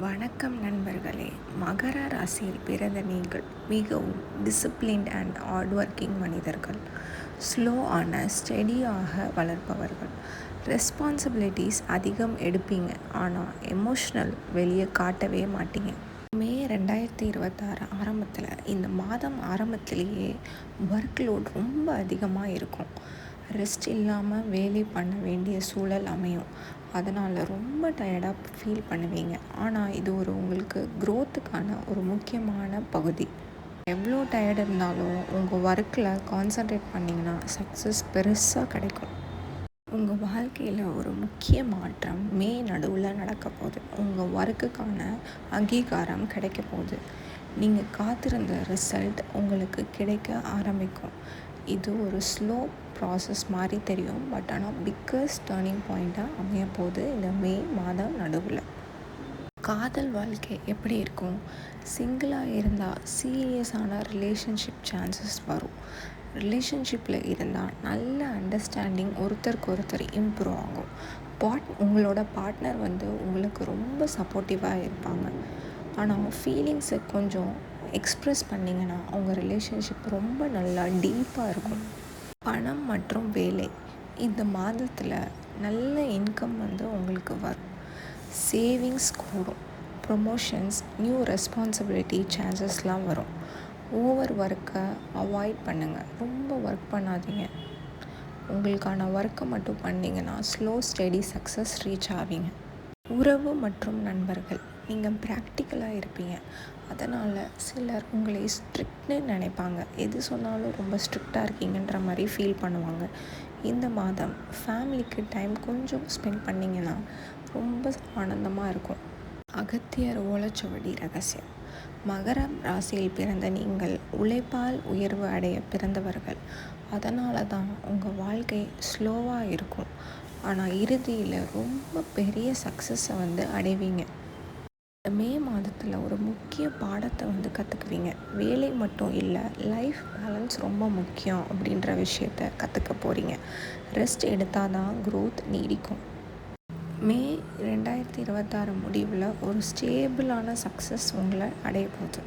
வணக்கம் நண்பர்களே. மகர ராசியில் பிறந்த நீங்கள் மிகவும் டிசிப்ளின்ட் அண்ட் ஹார்ட் ஒர்க்கிங் மனிதர்கள். ஸ்லோவான ஸ்டெடியாக வளர்ப்பவர்கள். ரெஸ்பான்சிபிலிட்டிஸ் அதிகம் எடுப்பீங்க, ஆனால் எமோஷ்னல் வெளியே காட்டவே மாட்டீங்க. மே 2026 ஆரம்பத்தில் இந்த மாதம் ஆரம்பத்திலேயே ஒர்க் லோட் ரொம்ப அதிகமாக இருக்கும். ரெஸ்ட் இல்லாமல் வேலை பண்ண வேண்டிய சூழல் அமையும். அதனால் ரொம்ப டயர்டாக ஃபீல் பண்ணுவீங்க. ஆனால் இது உங்களுக்கு க்ரோத்துக்கான ஒரு முக்கியமான பகுதி. எவ்வளோ டயர்டு இருந்தாலும் உங்கள் ஒர்க்கில் கான்சன்ட்ரேட் பண்ணிங்கன்னா சக்ஸஸ் பெருசாக கிடைக்கும். உங்கள் வாழ்க்கையில் ஒரு முக்கிய மாற்றம் மே நடுவில் நடக்க போகுது. உங்கள் ஒர்க்குக்கான அங்கீகாரம் கிடைக்க போகுது. நீங்கள் காத்திருந்த ரிசல்ட் உங்களுக்கு கிடைக்க ஆரம்பிக்கும். இது ஒரு ஸ்லோ ப்ராசஸ் மாதிரி தெரியும், பட் ஆனால் பிக்கஸ்ட் டேர்னிங் பாயிண்ட்டாக அமைய போகுது இந்த மே மாதம் நடுவில். காதல் வாழ்க்கை எப்படி இருக்கும்? சிங்கிளாக இருந்தால் சீரியஸான ரிலேஷன்ஷிப் சான்சஸ் வரும். ரிலேஷன்ஷிப்பில் இருந்தால் நல்ல அண்டர்ஸ்டாண்டிங் ஒருத்தருக்கு ஒருத்தர் இம்ப்ரூவ் ஆகும். உங்களோட பார்ட்னர் உங்களுக்கு ரொம்ப சப்போர்ட்டிவாக இருப்பாங்க. ஆனால் ஃபீலிங்ஸை கொஞ்சம் எக்ஸ்ப்ரெஸ் பண்ணிங்கன்னா உங்கள் ரிலேஷன்ஷிப் ரொம்ப நல்லா டீப்பாக இருக்கும். பணம் மற்றும் வேலை இந்த மாதத்தில் நல்ல இன்கம் உங்களுக்கு வரும். சேவிங்ஸ் கூடும். ப்ரொமோஷன்ஸ், நியூ ரெஸ்பான்சிபிலிட்டி சான்சஸ்லாம் வரும். ஓவர் ஒர்க்கை அவாய்ட் பண்ணுங்கள். ரொம்ப ஒர்க் பண்ணாதீங்க. உங்களுக்கான ஒர்க்கை மட்டும் பண்ணிங்கன்னா ஸ்லோ ஸ்டெடி சக்ஸஸ் ரீச் ஆவீங்க. உறவு மற்றும் நண்பர்கள் நீங்கள் ப்ராக்டிக்கலாக இருப்பீங்க. அதனால் சிலர் உங்களை ஸ்ட்ரிக்ட்னு நினைப்பாங்க. எது சொன்னாலும் ரொம்ப ஸ்ட்ரிக்டாக இருக்கீங்கன்ற மாதிரி ஃபீல் பண்ணுவாங்க. இந்த மாதம் ஃபேமிலிக்கு டைம் கொஞ்சம் ஸ்பெண்ட் பண்ணிங்கன்னா ரொம்ப ஆனந்தமாக இருக்கும். அகத்தியர் ஓலைச்சுவடி ரகசியம். மகர ராசியில் பிறந்த நீங்கள் உழைப்பால் உயர்வு அடைய பிறந்தவர்கள். அதனால தான் உங்கள் வாழ்க்கை ஸ்லோவாக இருக்கும், ஆனால் இறுதியில் ரொம்ப பெரிய சக்ஸஸை அடைவீங்க. மே மாதத்தில் ஒரு முக்கிய பாடத்தை கற்றுக்குவீங்க. வேலை மட்டும் இல்லை, லைஃப் பேலன்ஸ் ரொம்ப முக்கியம் அப்படின்ற விஷயத்த கற்றுக்க போகிறீங்க. ரெஸ்ட் எடுத்தால் தான் க்ரோத் நீடிக்கும். மே 2026 முடிவில் ஒரு ஸ்டேபிளான சக்ஸஸ் உங்களை அடைய போகுது.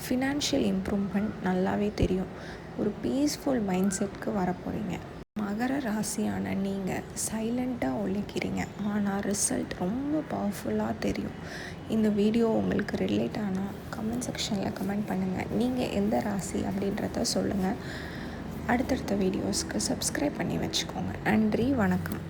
ஃபினான்ஷியல் இம்ப்ரூவ்மெண்ட் நல்லாவே தெரியும். ஒரு பீஸ்ஃபுல் மைண்ட் செட்க்கு வர போகிறீங்க. மகர ராசியான நீங்கள் சைலண்ட்டாக உழைக்கிறீங்க, ஆனால் ரிசல்ட் ரொம்ப பவர்ஃபுல்லாக தெரியும். இந்த வீடியோ உங்களுக்கு ரிலேட் ஆனால் கமெண்ட் செக்ஷனில் கமெண்ட் பண்ணுங்கள். நீங்கள் எந்த ராசி அப்படின்றத சொல்லுங்கள். அடுத்தடுத்த வீடியோஸ்க்கு சப்ஸ்கிரைப் பண்ணி வச்சுக்கோங்க. நன்றி, வணக்கம்.